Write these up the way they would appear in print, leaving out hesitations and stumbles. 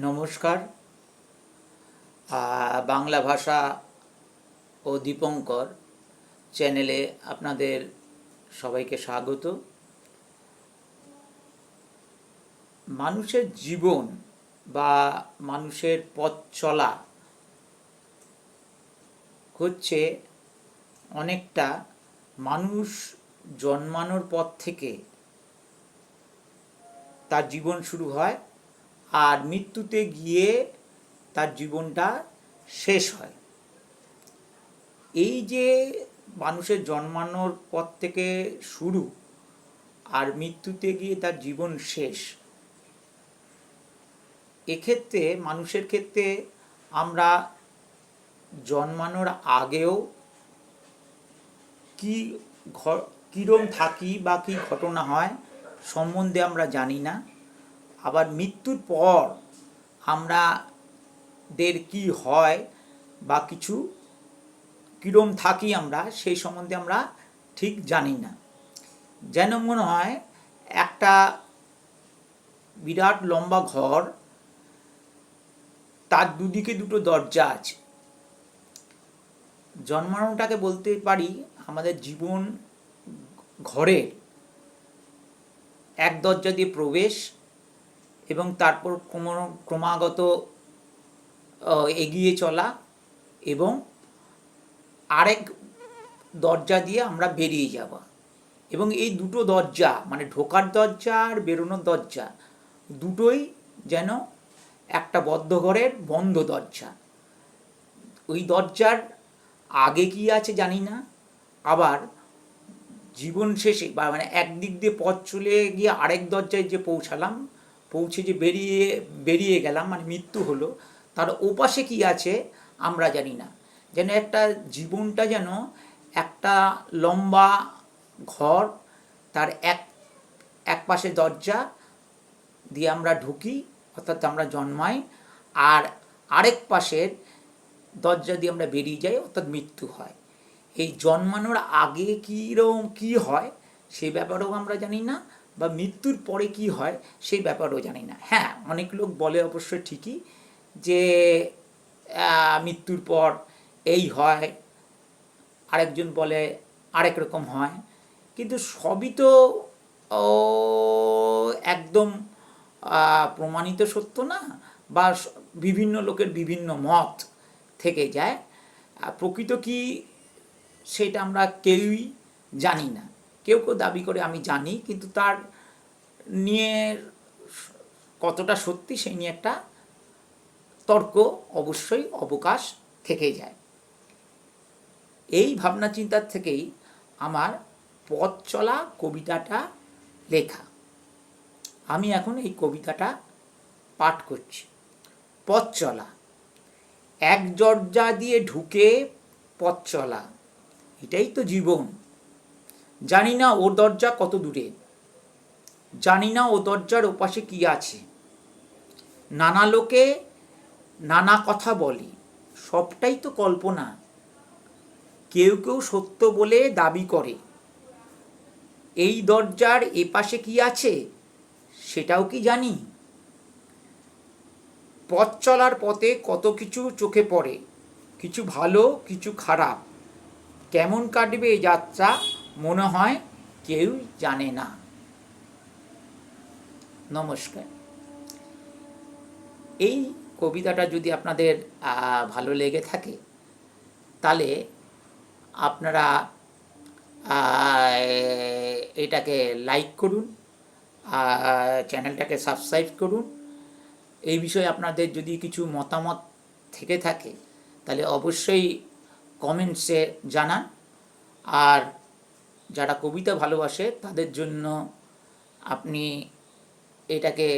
নমস্কার। বাংলা ভাষা ও দীপঙ্কর চ্যানেলে আপনাদের সবাইকে স্বাগত। মানুষের জীবন বা মানুষের পথ চলা হচ্ছে অনেকটা মানুষ জন্মানোর পর থেকে তার জীবন শুরু হয় আর মৃত্যুতে গিয়ে তার জীবনটা শেষ হয়। এই যে মানুষের জন্মানোর পর থেকে শুরু আর মৃত্যুতে গিয়ে তার জীবন শেষ, এক্ষেত্রে মানুষের ক্ষেত্রে আমরা জন্মানোর আগেও কীরকম থাকি বা কী ঘটনা হয় সম্বন্ধে আমরা জানি না। আবার মৃত্যুর পর আমাদের কি হয় বা কিছু কীরকম থাকি আমরা সেই সম্বন্ধে আমরা ঠিক জানি না। যেন মনে হয় একটা বিরাট লম্বা ঘর, তার দুদিকে দুটো দরজা আছে। জন্মানোটাকে বলতে পারি আমাদের জীবন ঘরের এক দরজা দিয়ে প্রবেশ এবং তারপর ক্রমাগত এগিয়ে চলা এবং আরেক দরজা দিয়ে আমরা বেরিয়ে যাওয়া। এবং এই দুটো দরজা মানে ঢোকার দরজা আর বেরোনোর দরজা দুটোই যেন একটা বদ্ধ ঘরের বন্ধ দরজা। ওই দরজার আগে কি আছে জানি না, আবার জীবন শেষে বা মানে একদিক দিয়ে পথ চলে গিয়ে আরেক দরজায় যে পৌঁছে যে বেরিয়ে গেলাম মানে মৃত্যু হলো, তার ওপাশে কি আছে আমরা জানি না। যেন একটা জীবনটা যেন একটা লম্বা ঘর, তার এক পাশে দরজা দিয়ে আমরা ঢুকি অর্থাৎ আমরা জন্মাই, আর আরেক পাশের দরজা দিয়ে আমরা বেরিয়ে যাই অর্থাৎ মৃত্যু হয়। এই জন্মানোর আগে কীরকম কী হয় সেই ব্যাপারেও আমরা জানি না, বা মৃত্যুর পরে কি হয় সেই ব্যাপারেও জানি না। হ্যাঁ, অনেক লোক বলে অবশ্য ঠিকই যে মৃত্যুর পর এই হয়, আরেকজন বলে আরেক রকম হয়, কিন্তু সবই তো একদম প্রমাণিত সত্য না, বা বিভিন্ন লোকের বিভিন্ন মত থেকে যায়। প্রকৃত কি সেটা আমরা কেউই জানি না। কেউ দাবি করে আমি জানি, কিন্তু তার নিয়ে কতটা সত্যি সেই নিয়ে একটা তর্ক অবশ্যই অবকাশ থেকে যায়। এই ভাবনা চিন্তার থেকেই আমার পথ চলা কবিতাটা লেখা। আমি এখন এই কবিতাটা পাঠ করছি। পথ চলা। এক দরজা দিয়ে ঢুকে পথ চলা, এটাই তো জীবন। জানি না ও দরজা কত দূরে, জানি না ও দরজার ওপাশে কি আছে। নানা লোকে নানা কথা বলে, সবটাই তো কল্পনা। কেউ কেউ সত্য বলে দাবি করে, এই দরজার এপাশে কি আছে সেটাও কি জানি। পথ চলার পথে কত কিছু চোখে পড়ে, কিছু ভালো কিছু খারাপ। কেমন কাটবে এই যাত্রা মনে হয় কেউ জানে না। নমস্কার। এই কবিতাটা যদি আপনাদের ভালো লেগে থাকে তাহলে আপনারা এটাকে লাইক করুন, চ্যানেলটাকে সাবস্ক্রাইব করুন। এই বিষয়ে আপনাদের যদি কিছু মতামত থেকে থাকে তাহলে অবশ্যই কমেন্টসে জানান। আর যারা কবিতা ভালোবাসে তাদের জন্য আপনি এটাকে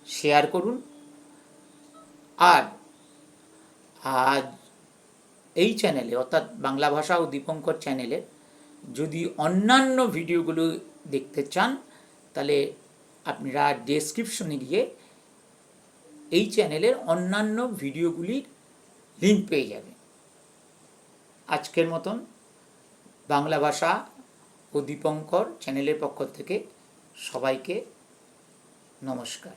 শেয়ার করুন। আর আজ এই চ্যানেলে অর্থাৎ বাংলা ভাষা ও দীপঙ্কর চ্যানেলে যদি অন্যান্য ভিডিওগুলো দেখতে চান তাহলে আপনারা ডেসক্রিপশনে গিয়ে এই চ্যানেলের অন্যান্য ভিডিওগুলির লিঙ্ক পেয়ে যাবেন। আজকের মতন বাংলা ভাষা ও দীপঙ্কর চ্যানেলের পক্ষ থেকে সবাইকে নমস্কার।